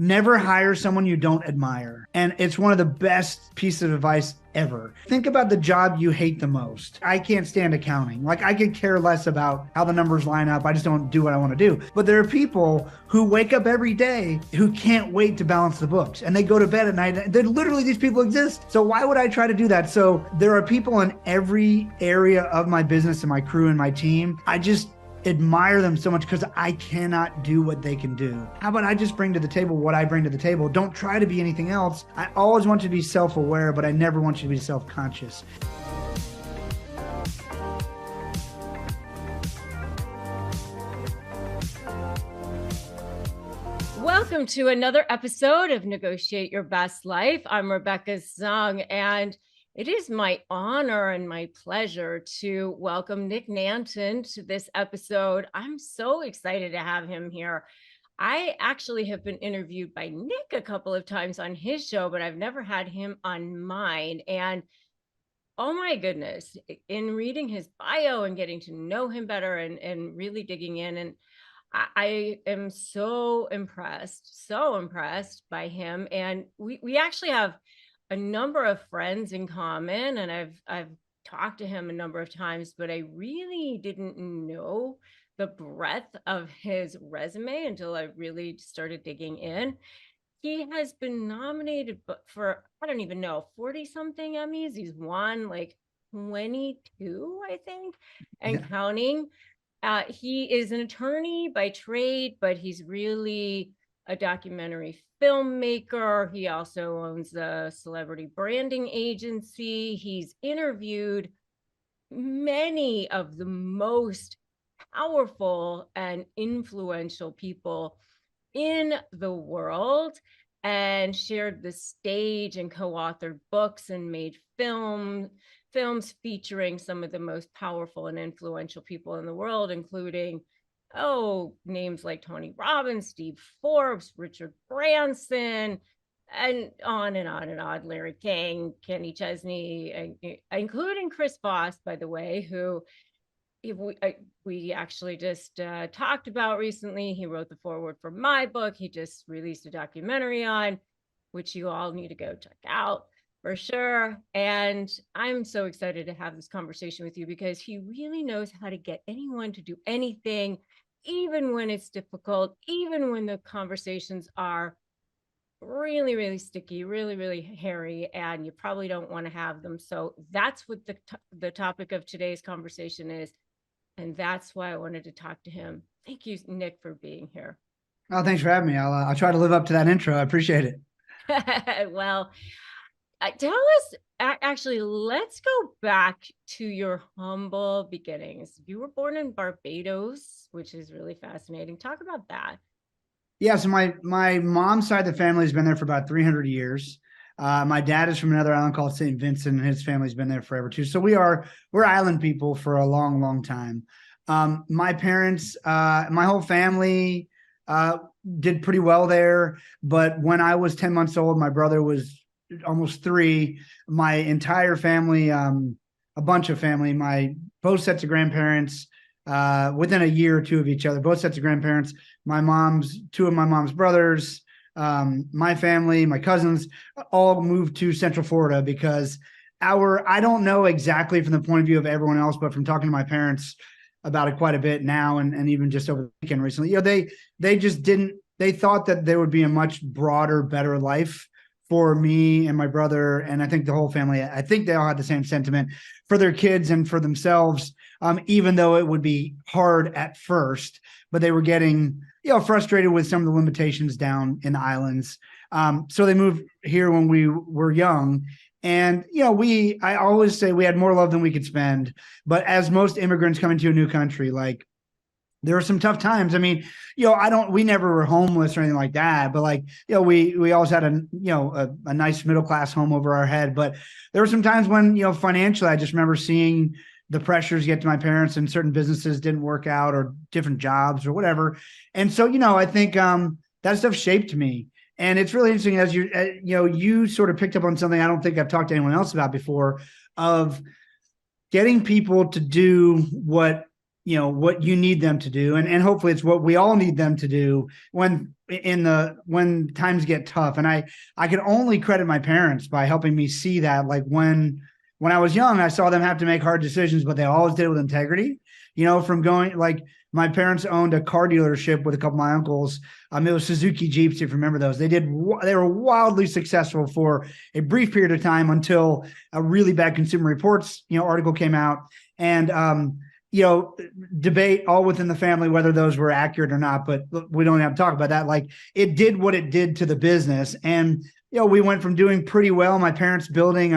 Never hire someone you don't admire. And it's one of the best pieces of advice ever. Think about the job you hate the most. I can't stand accounting. Like, I could care less about how the numbers line up. I just don't do what I want to do. But there are people who wake up every day who can't wait to balance the books, and they go to bed at night. Literally, these people exist. So why would I try to do that? So there are people in every area of my business and my crew and my team. I just admire them so much because I cannot do what they can do. How about I just bring to the table what I bring to the table? Don't try to be anything else. I always want you to be self-aware, but I never want you to be self-conscious. Welcome to another episode of Negotiate Your Best Life. I'm Rebecca Zung, and it is my honor and my pleasure to welcome Nick Nanton to this episode. I'm so excited to have him here. I actually have been interviewed by Nick a couple of times on his show, but I've never had him on mine. And oh my goodness, in reading his bio and getting to know him better and really digging in, and I am so impressed by him. And we actually have a number of friends in common, and I've talked to him a number of times, but I really didn't know the breadth of his resume until I really started digging in. He has been nominated for, I don't even know, 40 something Emmys. He's won like 22, I think, and counting. He is an attorney by trade, but he's really a documentary filmmaker. He also owns a celebrity branding agency. He's interviewed many of the most powerful and influential people in the world and shared the stage and co-authored books and made films featuring some of the most powerful and influential people in the world, including names like Tony Robbins, Steve Forbes, Richard Branson, and on and on and on, Larry King, Kenny Chesney, including Chris Voss, by the way, who we actually just talked about recently. He wrote the foreword for my book. He just released a documentary on, which you all need to go check out for sure. And I'm so excited to have this conversation with you because he really knows how to get anyone to do anything, even when it's difficult, even when the conversations are really, really sticky, really, really hairy, and you probably don't want to have them. So that's what the topic of today's conversation is. And that's why I wanted to talk to him. Thank you, Nick, for being here. Oh, thanks for having me. I'll try to live up to that intro. I appreciate it. Well, tell us, actually, let's go back to your humble beginnings. You were born in Barbados, which is really fascinating. Talk about that. Yeah, so my mom's side of the family has been there for about 300 years. My dad is from another island called St. Vincent, and his family's been there forever too. So we're island people for a long, long time. My parents, my whole family did pretty well there. But when I was 10 months old, my brother was almost 3. My entire family, a bunch of family, both sets of grandparents, within a year or two of each other, both sets of grandparents, two of my mom's brothers, my family, my cousins, all moved to Central Florida because I don't know exactly from the point of view of everyone else, but from talking to my parents about it quite a bit now, and even just over the weekend recently, they thought that there would be a much broader, better life for me and my brother, and I think the whole family. I think they all had the same sentiment for their kids and for themselves, even though it would be hard at first, but they were getting frustrated with some of the limitations down in the islands. So they moved here when we were young. And, I always say we had more love than we could spend. But as most immigrants come into a new country, like, there were some tough times. I mean, we never were homeless or anything like that, but we always had a nice middle-class home over our head. But there were some times when, financially, I just remember seeing the pressures get to my parents, and certain businesses didn't work out, or different jobs or whatever. And so, I think that stuff shaped me. And it's really interesting, as you sort of picked up on something I don't think I've talked to anyone else about before, of getting people to do what what you need them to do. And hopefully it's what we all need them to do when times get tough. And I could only credit my parents by helping me see that, like when I was young, I saw them have to make hard decisions, but they always did it with integrity, from going, like, my parents owned a car dealership with a couple of my uncles. It was Suzuki Jeeps, if you remember those. They were wildly successful for a brief period of time until a really bad Consumer Reports, article came out. And, debate all within the family whether those were accurate or not, but we don't have to talk about that. Like, it did what it did to the business. And, we went from doing pretty well. My parents building,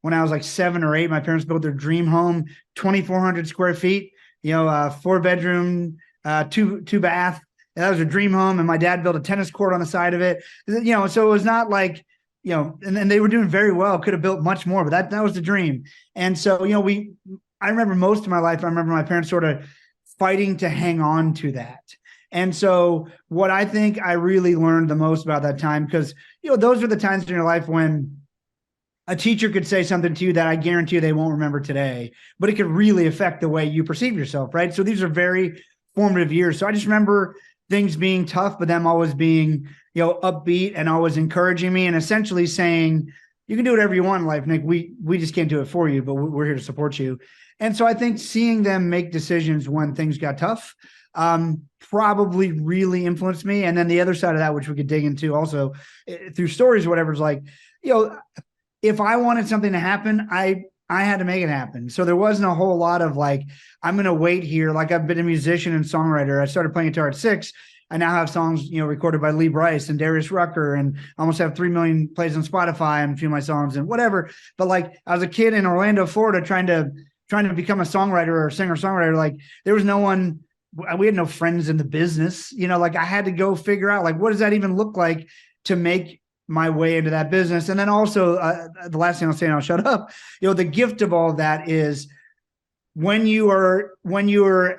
when I was like 7 or 8, my parents built their dream home, 2,400 square feet, 4-bedroom, two bath. And that was a dream home. And my dad built a tennis court on the side of it. So it was not like, and they were doing very well, could have built much more, but that was the dream. And so, I remember most of my life, I remember my parents sort of fighting to hang on to that. And so what I think I really learned the most about that time, because, those are the times in your life when a teacher could say something to you that I guarantee you they won't remember today, but it could really affect the way you perceive yourself, right? So these are very formative years. So I just remember things being tough, but them always being, upbeat and always encouraging me and essentially saying, you can do whatever you want in life, Nick. We just can't do it for you, but we're here to support you. And so I think seeing them make decisions when things got tough probably really influenced me. And then the other side of that, which we could dig into also through stories or whatever, is like, if I wanted something to happen, I had to make it happen. So there wasn't a whole lot of like, I'm going to wait here. Like, I've been a musician and songwriter. I started playing guitar at 6. I now have songs, recorded by Lee Bryce and Darius Rucker, and almost have 3 million plays on Spotify and a few of my songs and whatever. But like, I was a kid in Orlando, Florida, trying to become a songwriter or a singer-songwriter. Like, there was no one, we had no friends in the business, like I had to go figure out, like, what does that even look like to make my way into that business? And then also the last thing I'll say, and I'll shut up, the gift of all of that is when you're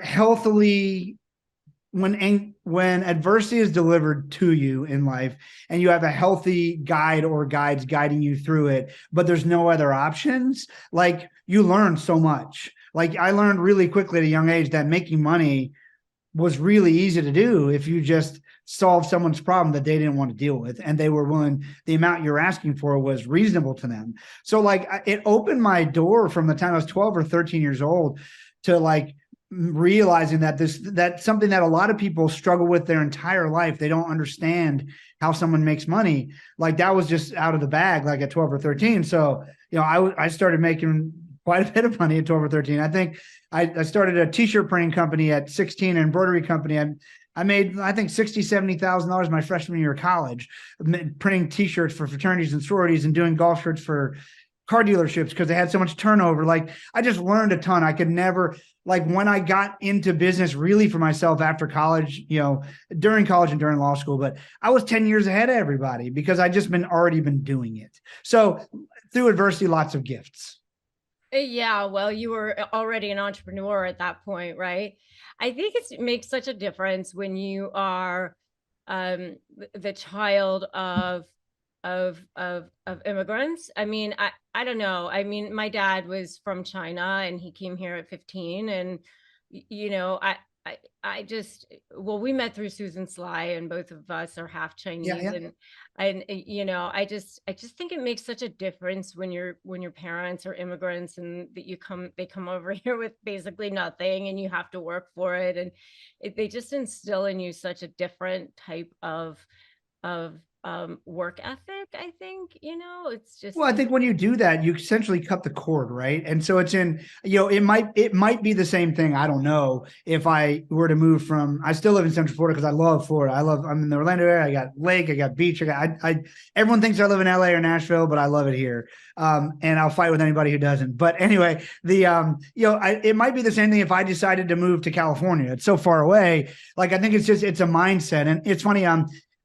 healthily, when adversity is delivered to you in life and you have a healthy guide or guides guiding you through it, but there's no other options, like, you learn so much. Like, I learned really quickly at a young age that making money was really easy to do if you just solve someone's problem that they didn't want to deal with, and they were willing, the amount you're asking for was reasonable to them. So like, it opened my door from the time I was 12 or 13 years old to like realizing that that's something that a lot of people struggle with their entire life. They don't understand how someone makes money. Like, that was just out of the bag, like at 12 or 13. So, I started making quite a bit of money at 12 or 13. I think I started a t-shirt printing company at 16, an embroidery company. I made, I think, $60,000-$70,000 my freshman year of college, printing t-shirts for fraternities and sororities and doing golf shirts for car dealerships because they had so much turnover. Like, I just learned a ton. I could never, like, when I got into business really for myself after college, during college and during law school, but I was 10 years ahead of everybody because I just already been doing it. So through adversity, lots of gifts. Yeah, well, you were already an entrepreneur at that point, right? I think it makes such a difference when you are the child of immigrants. I mean, I don't know. I mean, my dad was from China and he came here at 15, and I just, well, we met through Susan Sly, and both of us are half Chinese. Yeah. And I just think it makes such a difference when your parents are immigrants and that they come over here with basically nothing and you have to work for it. And they just instill in you such a different type of work ethic. I think, it's just, well, I think when you do that, you essentially cut the cord, right? And so it's in, it might be the same thing. I don't know if I were to move from, I still live in Central Florida because I love Florida. I'm in the Orlando area. I got lake, I got beach. Everyone thinks I live in LA or Nashville, but I love it here. And I'll fight with anybody who doesn't. But anyway, it might be the same thing if I decided to move to California. It's so far away. Like, I think it's a mindset. And it's funny,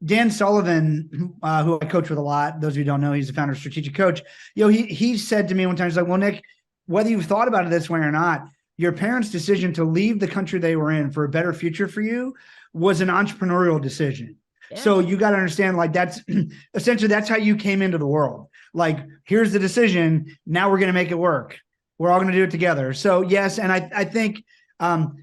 Dan Sullivan, who I coach with a lot, those of you who don't know, he's the founder of Strategic Coach. He said to me one time, he's like, well, Nick, whether you've thought about it this way or not, your parents' decision to leave the country they were in for a better future for you was an entrepreneurial decision. Yeah. So you got to understand, like, that's essentially, that's how you came into the world. Like, here's the decision. Now we're going to make it work. We're all going to do it together. So yes. And I think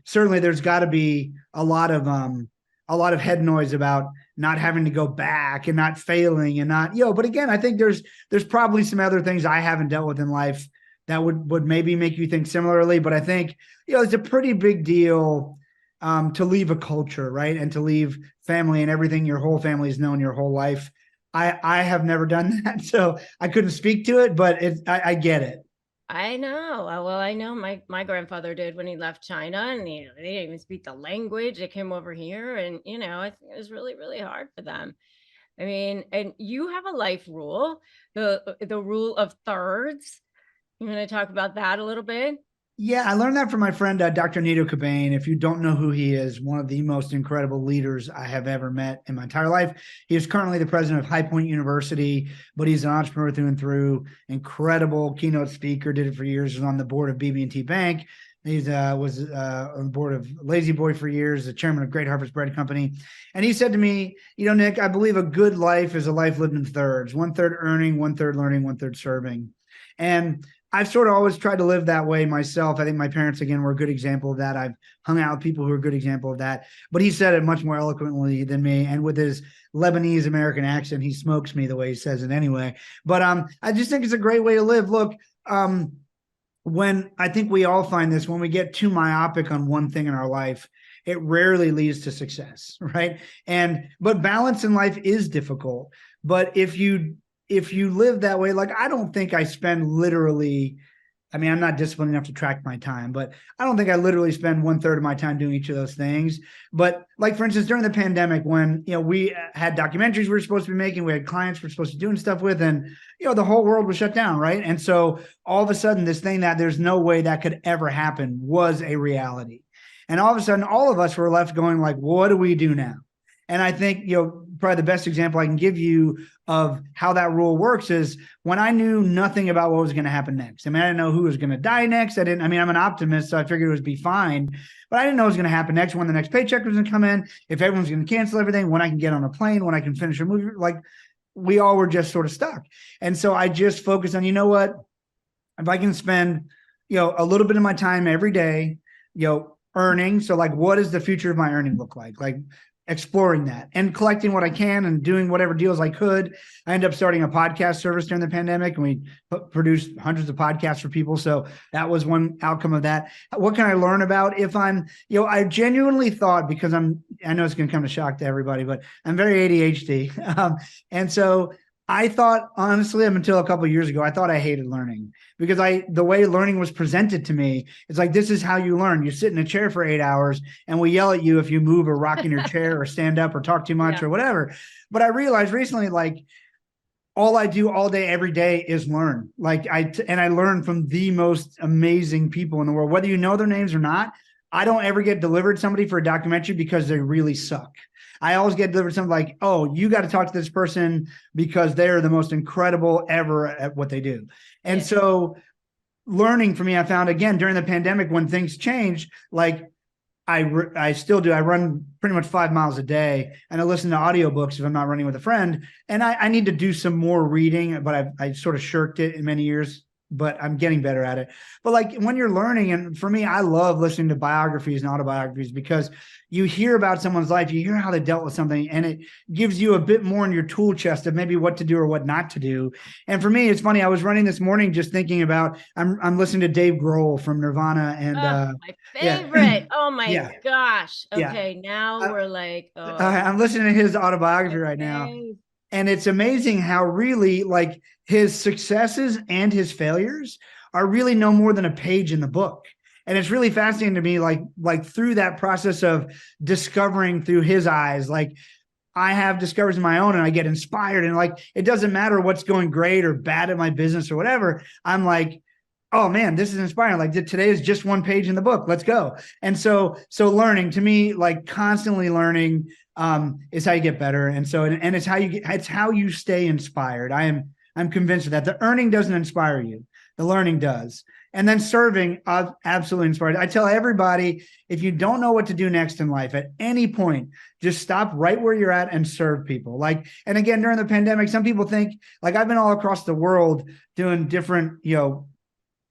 certainly there's got to be a lot of head noise about not having to go back and not failing and not, but again, I think there's probably some other things I haven't dealt with in life that would maybe make you think similarly. But I think, it's a pretty big deal to leave a culture, right? And to leave family and everything your whole family has known your whole life. I have never done that, so I couldn't speak to it, but I get it. I know. Well, I know my grandfather did when he left China, and they didn't even speak the language. They came over here, and I think it was really, really hard for them. I mean, and you have a life rule, the rule of thirds. You want to talk about that a little bit? Yeah, I learned that from my friend, Dr. Nito Cobain. If you don't know who he is, one of the most incredible leaders I have ever met in my entire life. He is currently the president of High Point University, but he's an entrepreneur through and through. Incredible keynote speaker, did it for years, was on the board of BB&T Bank. He was on the board of Lazy Boy for years, the chairman of Great Harvest Bread Company. And he said to me, Nick, I believe a good life is a life lived in thirds, 1/3 earning, 1/3 learning, 1/3 serving. And I've sort of always tried to live that way myself. I think my parents, again, were a good example of that. I've hung out with people who are a good example of that. But he said it much more eloquently than me. And with his Lebanese American accent, he smokes me the way he says it anyway. But I just think it's a great way to live. Look, when I think we all find this, when we get too myopic on one thing in our life, it rarely leads to success, right? But balance in life is difficult. But if you live that way, like, I don't think I spend literally, I'm not disciplined enough to track my time, but I don't think I literally spend 1/3 of my time doing each of those things. But like, for instance, during the pandemic, when, we had documentaries we were supposed to be making, we had clients we were supposed to be doing stuff with, and, the whole world was shut down, right? And so all of a sudden, this thing that there's no way that could ever happen was a reality. And all of a sudden, all of us were left going like, what do we do now? And I think, probably the best example I can give you of how that rule works is when I knew nothing about what was going to happen next. I didn't know who was going to die next. I'm an optimist, so I figured it would be fine, but I didn't know what was going to happen next, when the next paycheck was going to come in, if everyone's going to cancel everything, when I can get on a plane, when I can finish a movie. Like, we all were just sort of stuck. And so I just focused on, what, if I can spend, a little bit of my time every day, earning. So like, what does the future of my earning look like? Like, exploring that and collecting what I can and doing whatever deals I could. I ended up starting a podcast service during the pandemic, and we produced hundreds of podcasts for people. So that was one outcome of that. What can I learn about if I'm, I genuinely thought, because I know it's going to come to shock to everybody, but I'm very ADHD. And so I thought, honestly, up until a couple of years ago, I thought I hated learning, because the way learning was presented to me, it's like, this is how you learn. You sit in a chair for 8 hours and we yell at you if you move or rock in your chair or stand up or talk too much or whatever. But I realized recently, like, all I do all day, every day is learn. Like, I learn from the most amazing people in the world, whether you know their names or not. I don't ever get delivered somebody for a documentary because they really suck. I always get delivered something like, oh, you got to talk to this person because they're the most incredible ever at what they do. And so learning for me, I found, again, during the pandemic, when things changed, like, I still do. I run pretty much 5 miles a day, and I listen to audiobooks if I'm not running with a friend. And I need to do some more reading, but I sort of shirked it in many years, but I'm getting better at it. But like, when you're learning, and for me, I love listening to biographies and autobiographies, because you hear about someone's life, you hear how they dealt with something, and it gives you a bit more in your tool chest of maybe what to do or what not to do. And for me, it's funny. I was running this morning just thinking about, I'm listening to Dave Grohl from Nirvana, and my favorite. Oh my gosh. Okay, now we're like, I'm listening to his autobiography right now. And it's amazing how really, like, his successes and his failures are really no more than a page in the book. And it's really fascinating to me, like through that process of discovering through his eyes, like, I have discoveries of my own, and I get inspired, and like, it doesn't matter what's going great or bad at my business or whatever. I'm like, oh man, this is inspiring. Like, today is just one page in the book. Let's go. And so learning, to me, like, constantly learning is how you get better. And so, and it's how you stay inspired. I'm convinced of that. The earning doesn't inspire you. The learning does. And then serving, absolutely inspired. I tell everybody, if you don't know what to do next in life at any point, just stop right where you're at and serve people. Like, and again, during the pandemic, some people think, like, I've been all across the world doing different,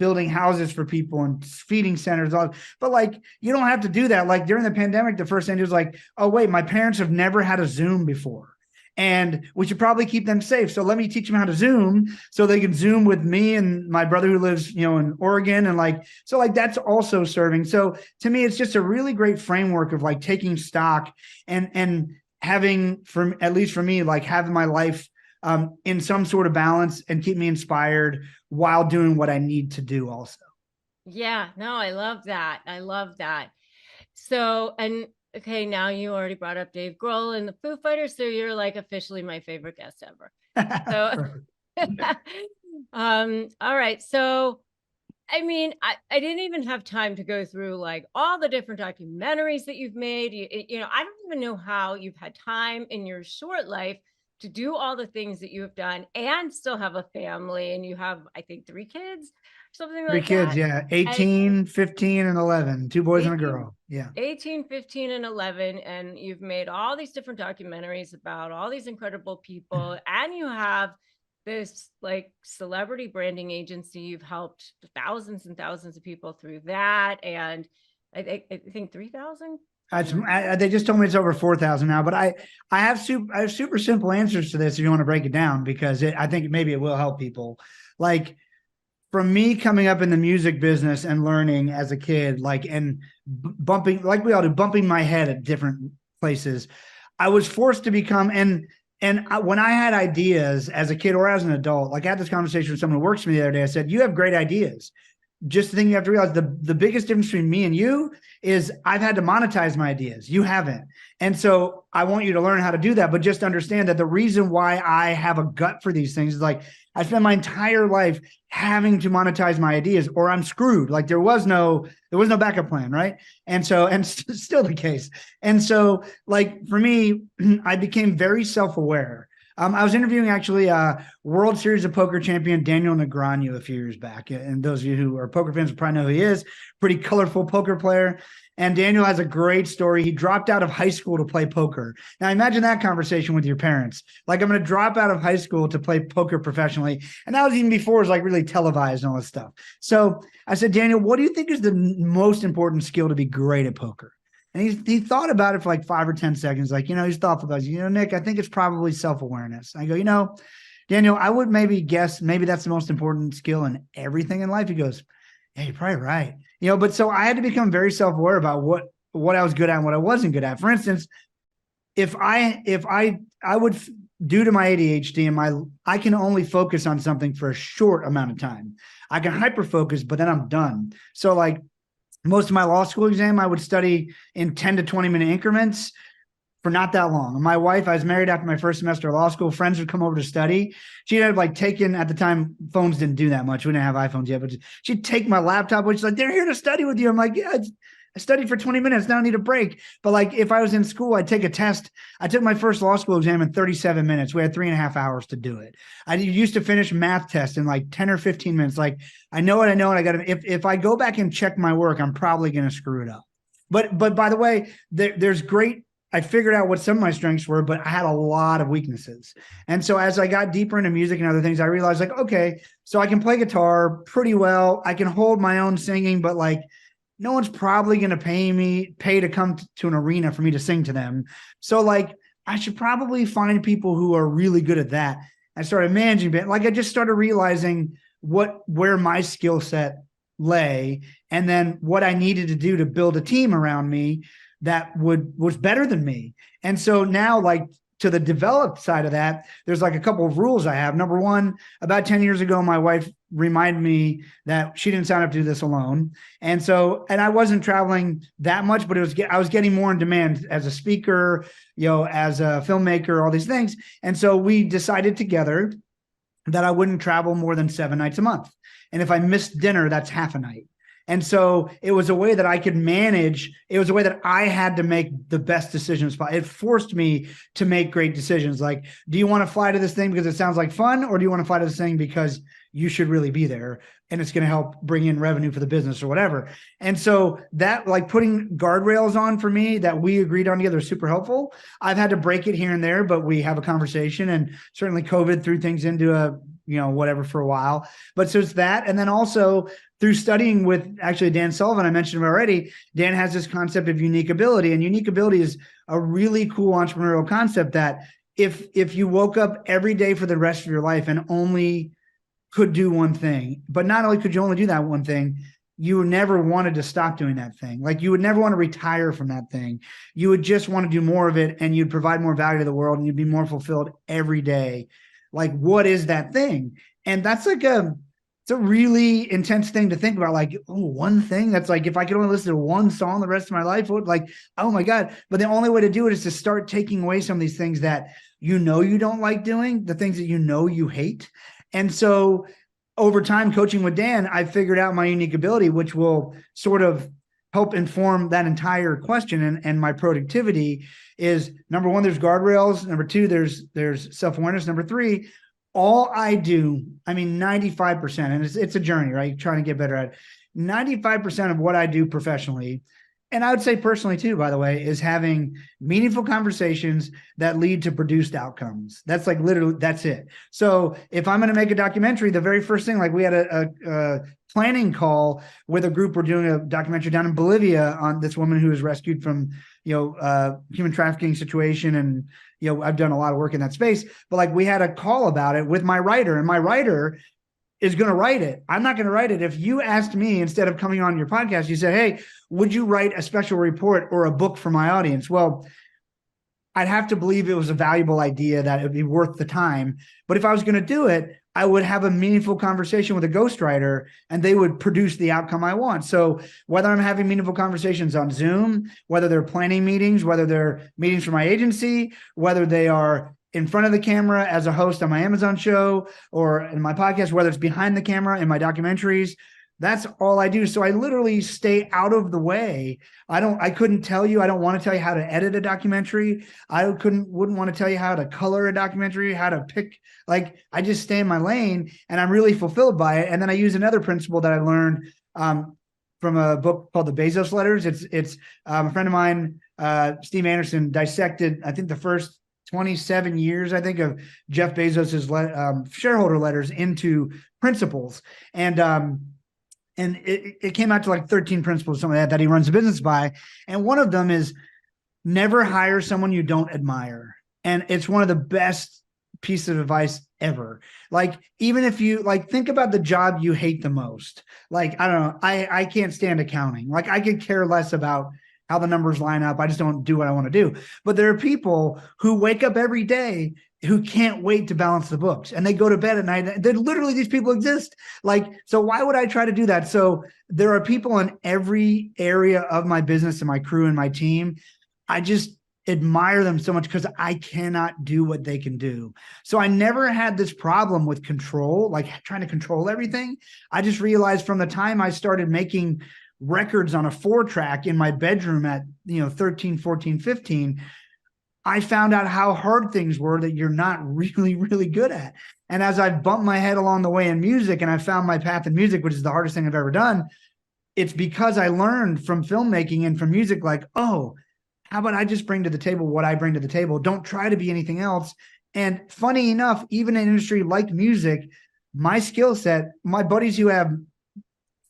building houses for people and feeding centers. But like, you don't have to do that. Like during the pandemic, the first thing was like, oh wait, my parents have never had a Zoom before, and we should probably keep them safe. So let me teach them how to Zoom so they can Zoom with me and my brother who lives, in Oregon. And like, so like that's also serving. So to me, it's just a really great framework of like taking stock and having, at least for me, like having my life in some sort of balance and keep me inspired while doing what I need to do also. Yeah, no, I love that. I love that. So, and okay, now you already brought up Dave Grohl and the Foo Fighters, so you're like officially my favorite guest ever. So, all right. So, I mean, I didn't even have time to go through like all the different documentaries that you've made. I don't even know how you've had time in your short life to do all the things that you have done and still have a family. And you have, I think, 3 kids, something like Three kids, that. yeah. And 18, 15, and 11. 2 boys and a 18, girl. Yeah. 18, 15, and 11. And you've made all these different documentaries about all these incredible people. And you have this like celebrity branding agency. You've helped thousands and thousands of people through that. And I think 3,000. They just told me it's over 4,000 now, but I have super simple answers to this if you want to break it down, because I think maybe it will help people. Like, from me coming up in the music business and learning as a kid, like, and bumping, like we all do, bumping my head at different places, I was forced to become, when I had ideas as a kid or as an adult, like I had this conversation with someone who works for me the other day. I said, you have great ideas. Just the thing you have to realize, the biggest difference between me and you is I've had to monetize my ideas. You haven't. And so I want you to learn how to do that, but just understand that the reason why I have a gut for these things is like, I spent my entire life having to monetize my ideas or I'm screwed. Like there was no backup plan. Right. And so, still the case. And so like for me, I became very self-aware. I was interviewing actually World Series of Poker champion Daniel Negreanu a few years back. And those of you who are poker fans will probably know who he is. Pretty colorful poker player. And Daniel has a great story. He dropped out of high school to play poker. Now imagine that conversation with your parents. Like, I'm going to drop out of high school to play poker professionally. And that was even before it was like really televised and all this stuff. So I said, Daniel, what do you think is the most important skill to be great at poker? And he thought about it for like 5 or 10 seconds. Like, he's thoughtful about it. Nick, I think it's probably self-awareness. I go, Daniel, I would maybe guess maybe that's the most important skill in everything in life. He goes, yeah, you're probably right. But so I had to become very self-aware about what I was good at and what I wasn't good at. For instance, if I would, due to my ADHD and I can only focus on something for a short amount of time. I can hyper focus, but then I'm done. So like, most of my law school exam, I would study in 10 to 20 minute increments for not that long. And my wife, I was married after my first semester of law school. Friends would come over to study. She'd have like taken, at the time, phones didn't do that much. We didn't have iPhones yet, but she'd take my laptop, which is like, they're here to study with you. I'm like, yeah, I studied for 20 minutes. Now I need a break. But like, if I was in school, I'd take a test. I took my first law school exam in 37 minutes. We had 3.5 hours to do it. I used to finish math tests in like 10 or 15 minutes. Like, I know what I know. And I got to, if I go back and check my work, I'm probably going to screw it up. But by the way, there's great, I figured out what some of my strengths were, but I had a lot of weaknesses. And so as I got deeper into music and other things, I realized like, okay, so I can play guitar pretty well. I can hold my own singing, but like, no one's probably going to pay to come to an arena for me to sing to them. So like, I should probably find people who are really good at that. I started managing it. Like, I just started realizing where my skill set lay, and then what I needed to do to build a team around me that was better than me. And so now, like, to the developed side of that, there's like a couple of rules I have. Number one, about 10 years ago, my wife reminded me that she didn't sign up to do this alone. And I wasn't traveling that much, but I was getting more in demand as a speaker, as a filmmaker, all these things. And so we decided together that I wouldn't travel more than 7 nights a month. And if I missed dinner, that's half a night. And so it was a way that I could manage. It was a way that I had to make the best decisions. It forced me to make great decisions. Like, do you want to fly to this thing because it sounds like fun? Or do you want to fly to this thing because you should really be there and it's going to help bring in revenue for the business or whatever? And so that, like, putting guardrails on for me that we agreed on together is super helpful. I've had to break it here and there, but we have a conversation, and certainly COVID threw things into whatever for a while. But so it's that. And then also, through studying with actually Dan Sullivan, I mentioned him already, Dan has this concept of unique ability, and unique ability is a really cool entrepreneurial concept that if you woke up every day for the rest of your life and only could do one thing, but not only could you only do that one thing, you never wanted to stop doing that thing. Like you would never want to retire from that thing. You would just want to do more of it, and you'd provide more value to the world, and you'd be more fulfilled every day. Like, what is that thing? And that's like it's a really intense thing to think about. Like, oh, one thing that's like, if I could only listen to one song the rest of my life, would like, oh my God. But the only way to do it is to start taking away some of these things that you don't like doing, the things that you hate. And so over time, coaching with Dan, I figured out my unique ability, which will sort of help inform that entire question. And my productivity is, number one, there's guardrails. Number two, there's self-awareness. Number three, all I do, I mean, 95%, and it's a journey, right? Trying to get better at it. 95% of what I do professionally, and I would say personally too, by the way, is having meaningful conversations that lead to produced outcomes. That's like literally, that's it. So if I'm going to make a documentary, the very first thing, like we had a planning call with a group. We're doing a documentary down in Bolivia on this woman who was rescued from, human trafficking situation. And, I've done a lot of work in that space, but like we had a call about it with my writer, and my writer is going to write it. I'm not going to write it. If you asked me, instead of coming on your podcast, you said, hey, would you write a special report or a book for my audience? Well, I'd have to believe it was a valuable idea, that it would be worth the time. But if I was going to do it, I would have a meaningful conversation with a ghostwriter, and they would produce the outcome I want. So whether I'm having meaningful conversations on Zoom, whether they're planning meetings, whether they're meetings for my agency, whether they are in front of the camera as a host on my Amazon show or in my podcast, whether it's behind the camera in my documentaries, that's all I do. So I literally stay out of the way. I couldn't tell you, I don't want to tell you how to edit a documentary. Wouldn't want to tell you how to color a documentary, how to pick, like, I just stay in my lane, and I'm really fulfilled by it. And then I use another principle that I learned from a book called The Bezos Letters. It's a friend of mine, Steve Anderson, dissected, I think, the first 27 years, I think, of Jeff Bezos's shareholder letters into principles. And it came out to like 13 principles, something like that he runs a business by. And one of them is never hire someone you don't admire. And it's one of the best pieces of advice ever. Like, even if you think about the job you hate the most, like, I don't know, I can't stand accounting. Like, I could care less about how the numbers line up. I just don't do what I want to do. But there are people who wake up every day who can't wait to balance the books, and they go to bed at night. They're literally, these people exist. Like, so why would I try to do that? So there are people in every area of my business and my crew and my team. I just admire them so much because I cannot do what they can do. So I never had this problem with control, like trying to control everything. I just realized from the time I started making records on a 4-track in my bedroom at 13, 14, 15, I found out how hard things were that you're not really, really good at. And as I've bumped my head along the way in music, and I found my path in music, which is the hardest thing I've ever done, it's because I learned from filmmaking and from music, like, oh, how about I just bring to the table what I bring to the table? Don't try to be anything else. And funny enough, even in an industry like music, my skill set, my buddies who have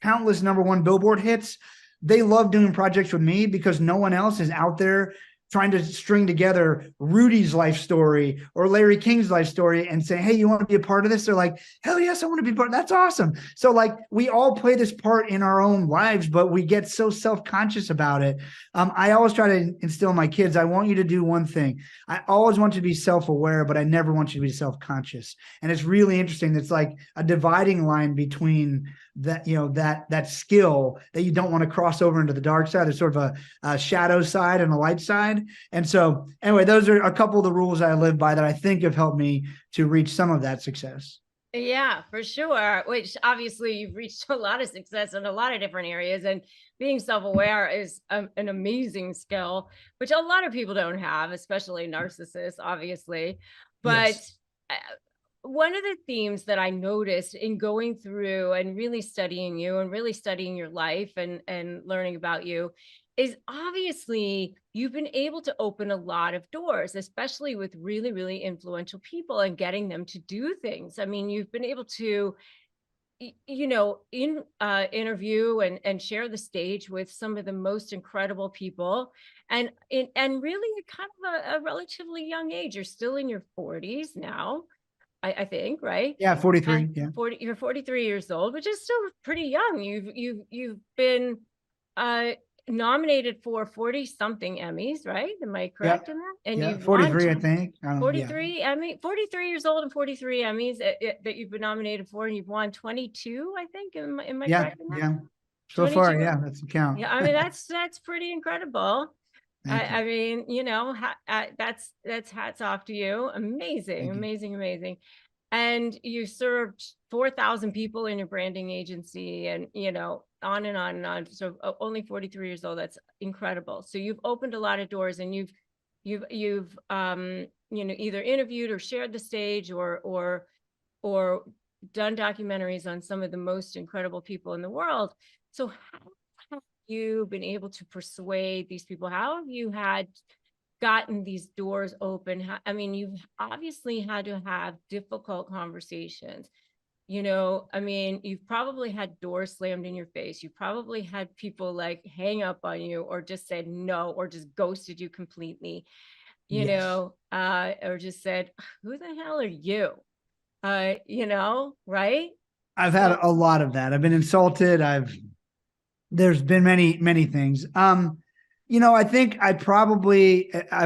countless #1 Billboard hits, they love doing projects with me because no one else is out there trying to string together Rudy's life story or Larry King's life story and say, hey, you want to be a part of this? They're like, hell yes, I want to be part. That's awesome. So like, we all play this part in our own lives, but we get so self-conscious about it. I always try to instill in my kids, I want you to do one thing. I always want you to be self-aware, but I never want you to be self-conscious. And it's really interesting. It's like a dividing line between that, that skill that you don't want to cross over into the dark side. There's sort of a shadow side and a light side. And so anyway, those are a couple of the rules I live by that I think have helped me to reach some of that success. Yeah, for sure. Which obviously you've reached a lot of success in a lot of different areas, and being self-aware is an amazing skill, which a lot of people don't have, especially narcissists, obviously. But Yes. One of the themes that I noticed in going through and really studying you and really studying your life and learning about you is, obviously you've been able to open a lot of doors, especially with really, really influential people, and getting them to do things. I mean, you've been able to interview and share the stage with some of the most incredible people, and really at kind of a relatively young age. You're still in your 40s now, I think, right? Yeah, 43. And Yeah. you're 43 years old, which is still pretty young. You've been uh nominated for 40 something Emmys, right? Am I Yeah. correct in that? And Yeah. you've won 43, I think. I don't, yeah. 43 years old and 43 Emmys that you've been nominated for, and you've won 22, I think. Am I Yeah. correct in that? Yeah. So far, 22. yeah, that's the count. Yeah, I mean that's pretty incredible. Thank you. I mean, that's hats off to you. Amazing, Thank you. amazing, amazing. And you served 4,000 people in your branding agency, and on and on and on. So only 43 years old. That's incredible. So you've opened a lot of doors, and you've either interviewed or shared the stage, or done documentaries on some of the most incredible people in the world. So how have you been able to persuade these people? How have you gotten these doors open? I mean, you've obviously had to have difficult conversations. I mean, you've probably had doors slammed in your face. You probably had people like hang up on you, or just said no, or just ghosted you completely, Yes. or just said, who the hell are you? Right? I've had So a lot of that. I've been insulted. There's been many things. I think I'm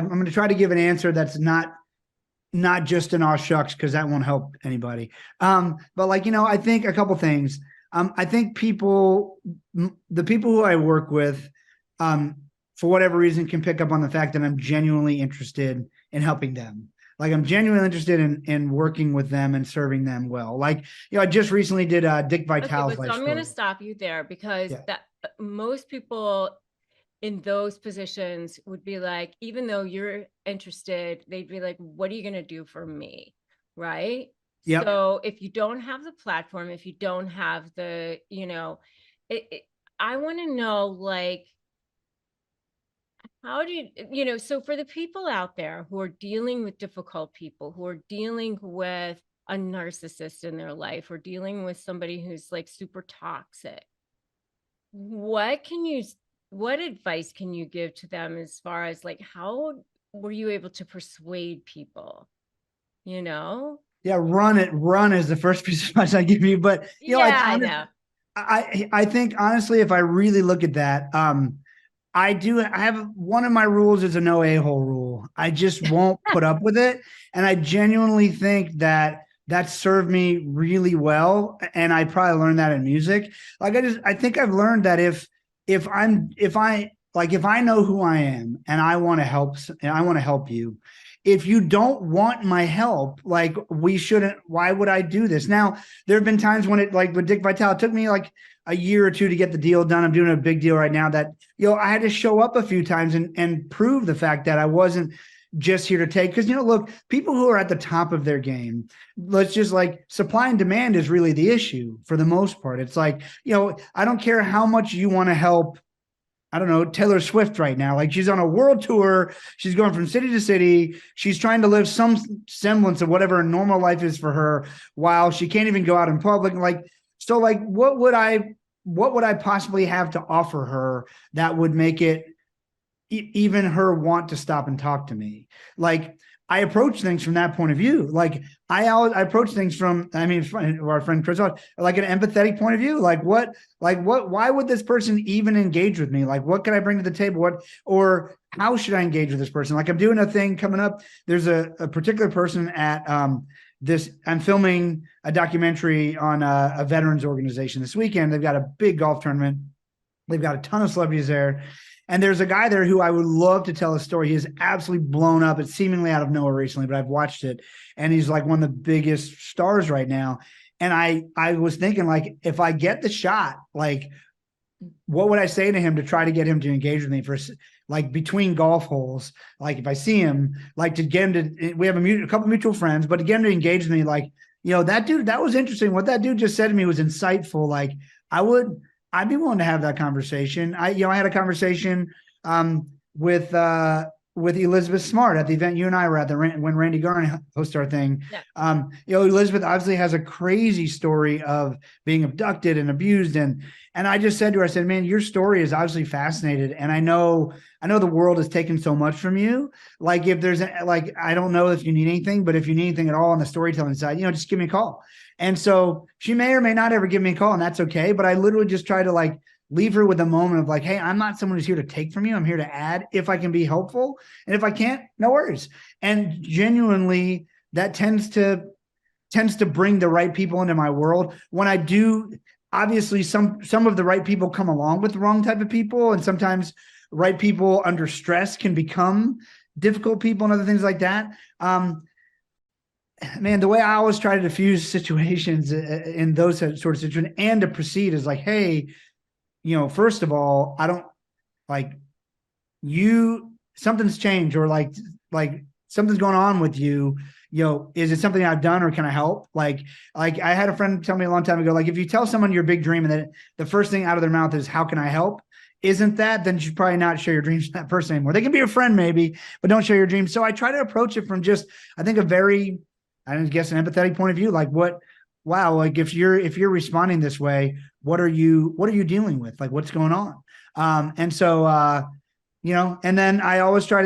going to try to give an answer that's not just an aw shucks, because that won't help anybody. But I think a couple things. I think the people who I work with, for whatever reason, can pick up on the fact that I'm genuinely interested in helping them. Like, I'm genuinely interested in working with them and serving them well. I just recently did Dick Vitale's life I'm going to story. stop you there, because Yeah. that most people in those positions would be like, even though you're interested, they'd be like, what are you going to do for me? Right. Yep. So if you don't have the platform, if you don't have the, I want to know, like, how do so for the people out there who are dealing with difficult people, who are dealing with a narcissist in their life, or dealing with somebody who's like super toxic, what advice can you give to them, as far as like, how were you able to persuade people? Yeah, run is the first piece of advice I give you. But I know. I think honestly, if I really look at that, I have one of my rules is a no a-hole rule. I just won't put up with it. And I genuinely think that served me really well. And I probably learned that in music. I think I've learned that if I know who I am and I want to help you, if you don't want my help, why would I do this? Now, there have been times when with Dick Vitale, it took me like a year or two to get the deal done. I'm doing a big deal right now that, I had to show up a few times and prove the fact that I wasn't just here to take. Because, look, people who are at the top of their game, let's just supply and demand is really the issue for the most part. It's I don't care how much you want to help, I don't know, Taylor Swift right now. She's on a world tour. She's going from city to city. She's trying to live some semblance of whatever a normal life is for her, while she can't even go out in public. What would I possibly have to offer her that would make it even her want to stop and talk to me? I approach things from that point of view. I approach things from, our friend Chris, an empathetic point of view. Why would this person even engage with me? What can I bring to the table? Or how should I engage with this person? I'm doing a thing coming up. There's a particular person at I'm filming a documentary on a veterans organization this weekend. They've got a big golf tournament. They've got a ton of celebrities there. And there's a guy there who I would love to tell a story. He is absolutely blown up. It's seemingly out of nowhere recently, but I've watched it. And he's one of the biggest stars right now. And I was thinking, if I get the shot, what would I say to him to try to get him to engage with me for between golf holes? If I see him, to get him to, we have a couple mutual friends, but to get him to engage with me, that dude, that was interesting. What that dude just said to me was insightful. I'd be willing to have that conversation. I had a conversation with with Elizabeth Smart at the event you and I were at, when Randy Garn hosted our thing. Yeah. Elizabeth obviously has a crazy story of being abducted and abused, and I just said to her, I said, man, your story is obviously fascinated, and I know the world has taken so much from you. Like, if there's I don't know if you need anything, but if you need anything at all on the storytelling side, just give me a call. And so she may or may not ever give me a call, and that's okay. But I literally just try to leave her with a moment of hey, I'm not someone who's here to take from you. I'm here to add if I can be helpful. And if I can't, no worries. And genuinely, that tends to bring the right people into my world. When I do, obviously some of the right people come along with the wrong type of people. And sometimes right people under stress can become difficult people and other things like that. Man, the way I always try to diffuse situations in those sort of situations and to proceed is hey, first of all, I don't something's changed, or something's going on with you. Is it something I've done, or can I help? I had a friend tell me a long time ago, if you tell someone your big dream and that the first thing out of their mouth is, how can I help? Isn't that, then you should probably not share your dreams with that person anymore. They can be your friend maybe, but don't share your dreams. So I try to approach it from just, I think, a very, I guess, an empathetic point of view. If you're responding this way, what are you dealing with? What's going on? And so, and then I always try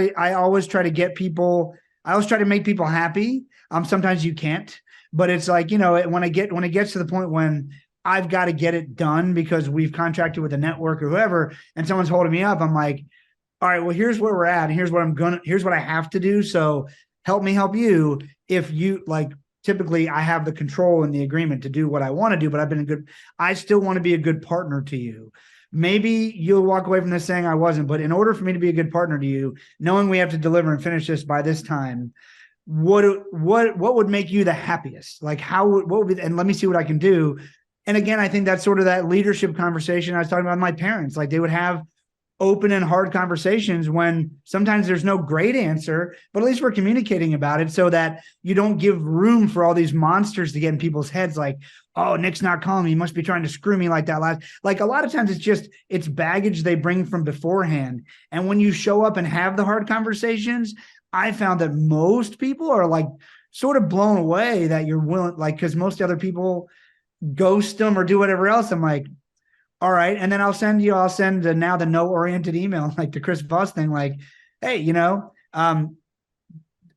to get people, I always try to make people happy. Sometimes you can't, but it's when it gets to the point when I've got to get it done because we've contracted with a network or whoever, and someone's holding me up, I'm like, all right, well, here's where we're at, and here's what I have to do. So help me help you. If you typically I have the control and the agreement to do what I want to do, but I still want to be a good partner to you. Maybe you'll walk away from this saying I wasn't, but in order for me to be a good partner to you, knowing we have to deliver and finish this by this time, what would make you the happiest? What would be, and let me see what I can do. And again, I think that's sort of that leadership conversation I was talking about with my parents. They would have open and hard conversations when sometimes there's no great answer, but at least we're communicating about it so that you don't give room for all these monsters to get in people's heads. Oh, Nick's not calling me. He must be trying to screw me like that. A lot of times it's baggage they bring from beforehand. And when you show up and have the hard conversations, I found that most people are sort of blown away that you're willing, because most other people ghost them or do whatever else. I'm like, all right. And then I'll send now the no-oriented email, the Chris Voss thing, hey,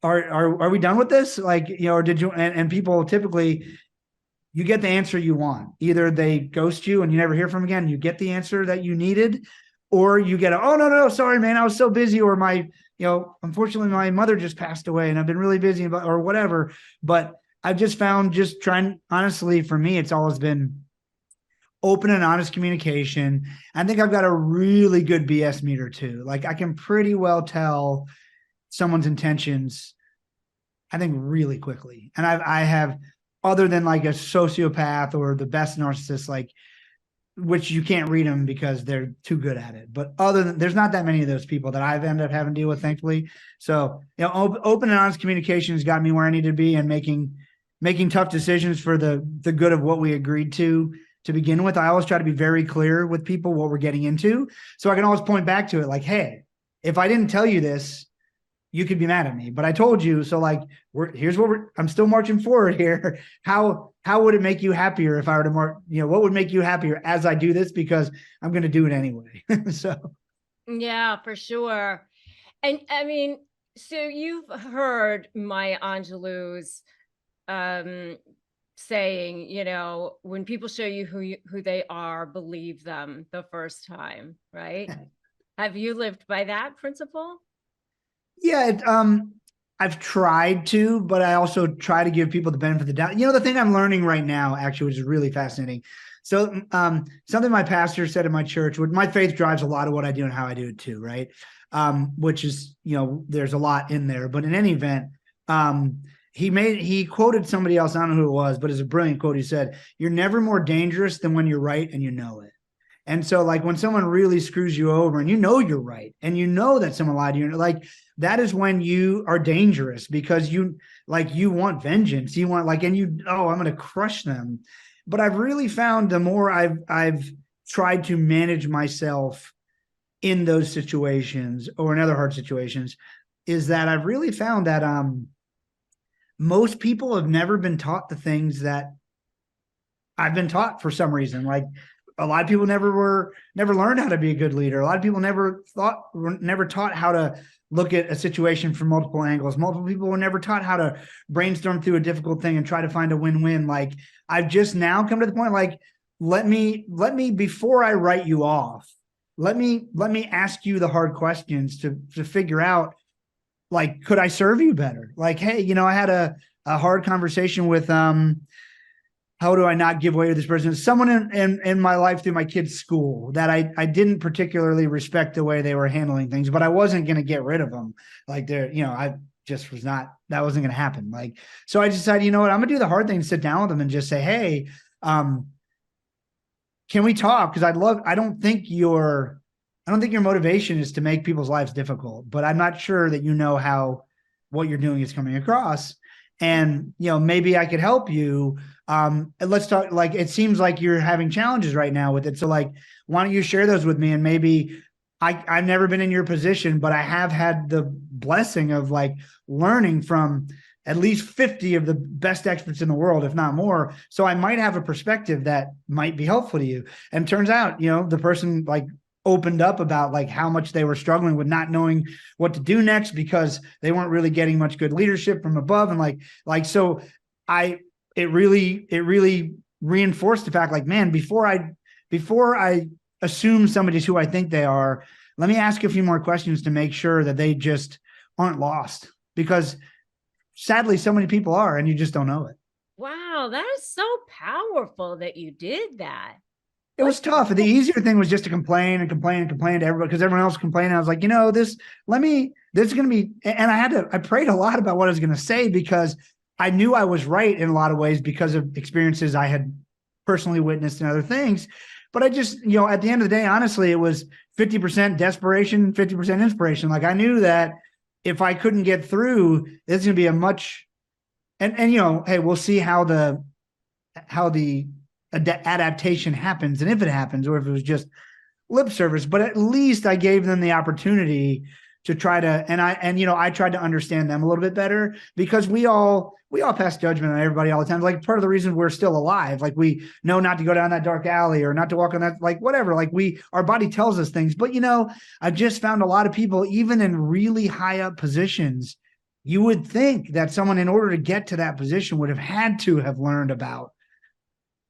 are we done with this? Or did you, and people typically, you get the answer you want. Either they ghost you and you never hear from them again, you get the answer that you needed, or you get oh, no, sorry, man, I was so busy, or unfortunately my mother just passed away and I've been really busy, or whatever. But I've just found, just trying, honestly, for me, it's always been open and honest communication. I think I've got a really good BS meter too. I can pretty well tell someone's intentions, I think, really quickly. And I have, other than a sociopath or the best narcissist, which you can't read them because they're too good at it. But there's not that many of those people that I've ended up having to deal with, thankfully. So, open and honest communication has got me where I need to be, and making tough decisions for the good of what we agreed to begin with. I always try to be very clear with people what we're getting into, so I can always point back to it. Hey, if I didn't tell you this, you could be mad at me, but I told you. So I'm still marching forward here. How would it make you happier if I were to what would make you happier as I do this? Because I'm going to do it anyway. So. Yeah, for sure. And I mean, so you've heard Maya Angelou's saying, when people show you who they are, believe them the first time, right? Have you lived by that principle? Yeah, I've tried to, but I also try to give people the benefit of the doubt. The thing I'm learning right now, actually, which is really fascinating. So something my pastor said in my church, my faith drives a lot of what I do and how I do it too, right? Which is, there's a lot in there. But in any event, he quoted somebody else, I don't know who it was, but it's a brilliant quote. He said, "You're never more dangerous than when you're right and you know it." And so when someone really screws you over and you're right, and that someone lied to you, that is when you are dangerous, because you want vengeance. You want I'm going to crush them. But I've really found the more I've tried to manage myself in those situations or in other hard situations, is that I've really found that most people have never been taught the things that I've been taught for some reason. Like a lot of people never learned how to be a good leader. A lot of people never taught how to look at a situation from multiple angles. Multiple people were never taught how to brainstorm through a difficult thing and try to find a win-win. Like I've just now come to the point, like, let me, before I write you off, let me ask you the hard questions to figure out, like, could I serve you better? Like, hey, I had a hard conversation with, how do I not give way to this person? Someone in my life through my kids' school that I didn't particularly respect the way they were handling things, but I wasn't going to get rid of them. Like I just was not, that wasn't going to happen. Like, so I decided, you know what, I'm going to do the hard thing, sit down with them and just say, hey, can we talk? Because I don't think your motivation is to make people's lives difficult, but I'm not sure that how what you're doing is coming across. And, maybe I could help you. Let's talk, like, it seems like you're having challenges right now with it. So like, why don't you share those with me? And maybe I've never been in your position, but I have had the blessing of like learning from at least 50 of the best experts in the world, if not more. So I might have a perspective that might be helpful to you. And turns out, the person like opened up about like how much they were struggling with not knowing what to do next because they weren't really getting much good leadership from above. And so it really reinforced the fact, like, man, before I assume somebody's who I think they are, let me ask a few more questions to make sure that they just aren't lost, because sadly so many people are, and you just don't know it. Wow, that is so powerful that you did that. It was tough. The easier thing was just to complain to everybody because everyone else complained. I was like, this is going to be, and I prayed a lot about what I was going to say because I knew I was right in a lot of ways because of experiences I had personally witnessed and other things. But I just, at the end of the day, honestly, it was 50% desperation, 50% inspiration. Like I knew that if I couldn't get through, it's going to be a much, and hey, we'll see how the adaptation happens, and if it happens, or if it was just lip service. But at least I gave them the opportunity to try to, I tried to understand them a little bit better, because we all pass judgment on everybody all the time. Like part of the reason we're still alive, like we know not to go down that dark alley or not to walk on that, like whatever, like our body tells us things. But I just found a lot of people, even in really high up positions, you would think that someone, in order to get to that position, would have had to have learned about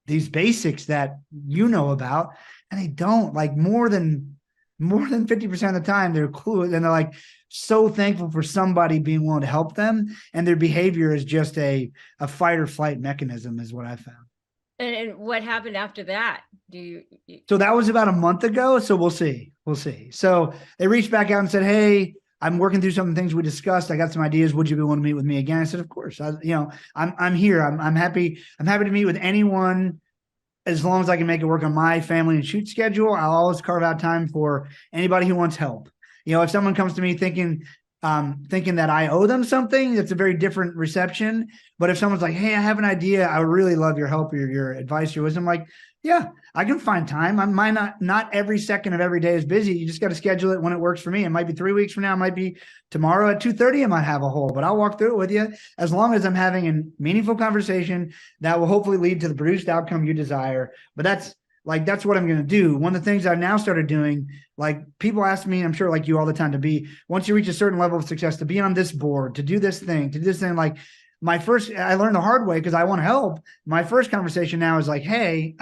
these basics that about, and they don't. Like more than 50% of the time they're clueless, and they're like so thankful for somebody being willing to help them, and their behavior is just a fight or flight mechanism, is what I found. And what happened after that? So that was about a month ago. So we'll see. So they reached back out and said, hey, I'm working through some of the things we discussed. I got some ideas. Would you be willing to meet with me again? I said, of course. I'm here. I'm happy. I'm happy to meet with anyone, as long as I can make it work on my family and shoot schedule. I'll always carve out time for anybody who wants help. If someone comes to me thinking that I owe them something, it's a very different reception. But if someone's like, hey, I have an idea, I would really love your help or your advice, your wisdom, like, yeah, I can find time. I might not every second of every day is busy. You just got to schedule it when it works for me. It might be 3 weeks from now. It might be tomorrow at 2:30. I might have a hole, but I'll walk through it with you, as long as I'm having a meaningful conversation that will hopefully lead to the produced outcome you desire. But that's what I'm going to do. One of the things I've now started doing, like people ask me, I'm sure like you all the time, once you reach a certain level of success, to be on this board, to do this thing, like, I learned the hard way because I want to help. My first conversation now is like, hey,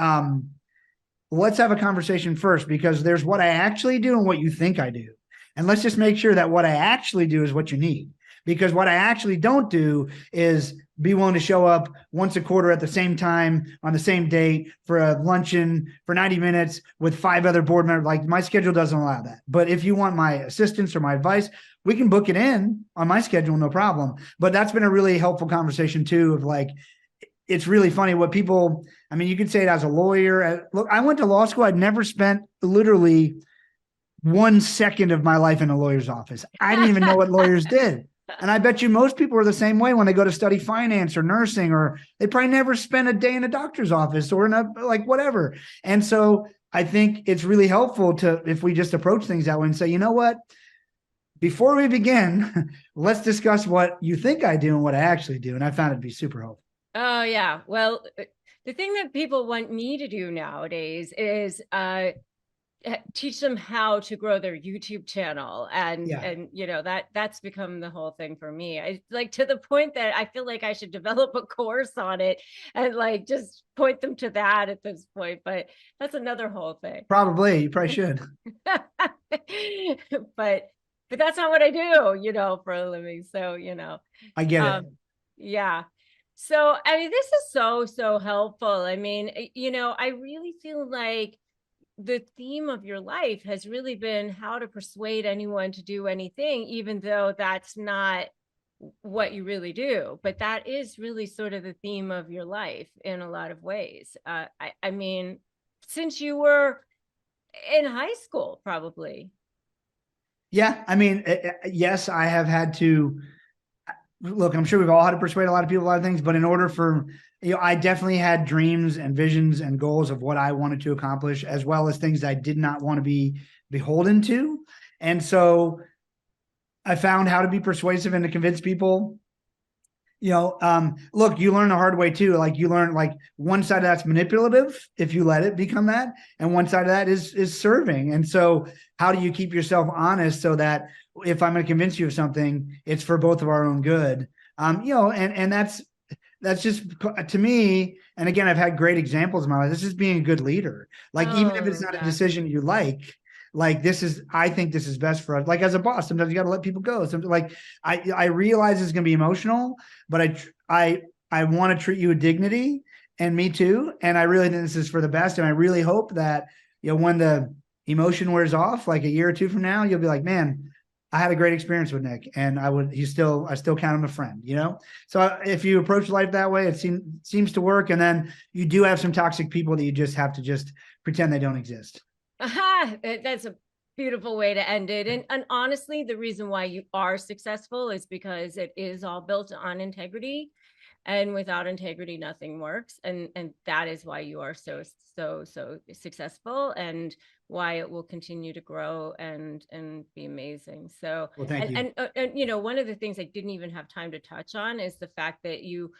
let's have a conversation first, because there's what I actually do and what you think I do. And let's just make sure that what I actually do is what you need. Because what I actually don't do is be willing to show up once a quarter at the same time on the same date for a luncheon for 90 minutes with 5 other board members. Like my schedule doesn't allow that. But if you want my assistance or my advice, we can book it in on my schedule, no problem. But that's been a really helpful conversation too, of like, it's really funny what people, you could say it as a lawyer. Look, I went to law school. I'd never spent literally 1 second of my life in a lawyer's office. I didn't even know what lawyers did. And I bet you most people are the same way when they go to study finance or nursing, or they probably never spend a day in a doctor's office or in a, like, whatever. And so I think it's really helpful if we just approach things that way and say, you know what? before we begin, let's discuss what you think I do and what I actually do. And I found it to be super helpful. Oh, yeah. Well, the thing that people want me to do nowadays is teach them how to grow their YouTube channel. Yeah, And that's become the whole thing for me. I like, to the point that I feel like I should develop a course on it and like just point them to that at this point. But that's another whole thing. probably. You probably should. but that's not what I do, for a living. So, I get it. yeah. So, I mean, this is so helpful. I mean, I really feel like the theme of your life has really been how to persuade anyone to do anything, even though that's not what you really do. But that is really sort of the theme of your life in a lot of ways. I mean, since you were in high school, probably. Yeah, I mean, yes, I have had to look. I'm sure we've all had to persuade a lot of people a lot of things, but in order for I definitely had dreams and visions and goals of what I wanted to accomplish, as well as things I did not want to be beholden to. And so I found how to be persuasive and to convince people. Look, you learn the hard way too. Like you learn, like one side of that's manipulative if you let it become that, and one side of that is serving. And so how do you keep yourself honest so that if I'm going to convince you of something, it's for both of our own good? And that's just, to me. And again, I've had great examples in my life. This is being a good leader. Like, even if it's Oh, not a yeah. decision you like I think this is best for us. Like, as a boss, sometimes you got to let people go. Something like I realize it's going to be emotional, but I want to treat you with dignity, and me too. And I really think this is for the best. And I really hope that, when the emotion wears off, like a year or two from now, you'll be like, man, I had a great experience with Nick, and I still count him a friend, So if you approach life that way, it seems to work. And then you do have some toxic people that you just have to just pretend they don't exist. Aha, that's a beautiful way to end it. And honestly, the reason why you are successful is because it is all built on integrity. And without integrity, nothing works. And that is why you are so successful, and why it will continue to grow and be amazing. So, Well, thank you. one of the things I didn't even have time to touch on is the fact that you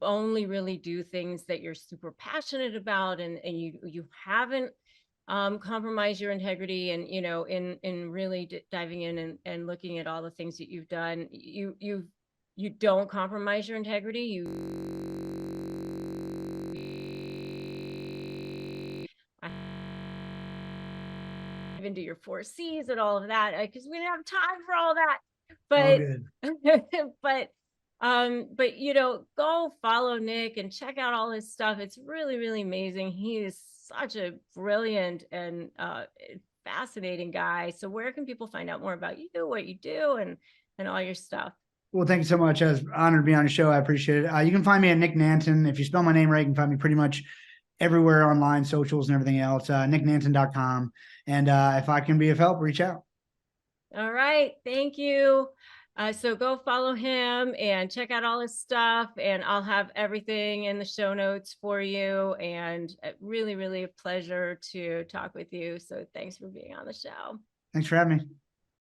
only really do things that you're super passionate about, and you haven't compromised your integrity. And in really diving in and looking at all the things that you've done, you don't compromise your integrity. You into your 4Cs and all of that, because we didn't have time for all that. All But good. go follow Nick and check out all his stuff. It's really amazing. He is such a brilliant and fascinating guy. So where can people find out more about you, what you do, and all your stuff? Well, thank you so much. I was honored to be on the show. I appreciate it. You can find me at Nick Nanton. If you spell my name right, you can find me pretty much everywhere online, socials and everything else, nicknanton.com. And if I can be of help, reach out. All right. Thank you. So go follow him and check out all his stuff. And I'll have everything in the show notes for you. And really a pleasure to talk with you. So thanks for being on the show. Thanks for having me.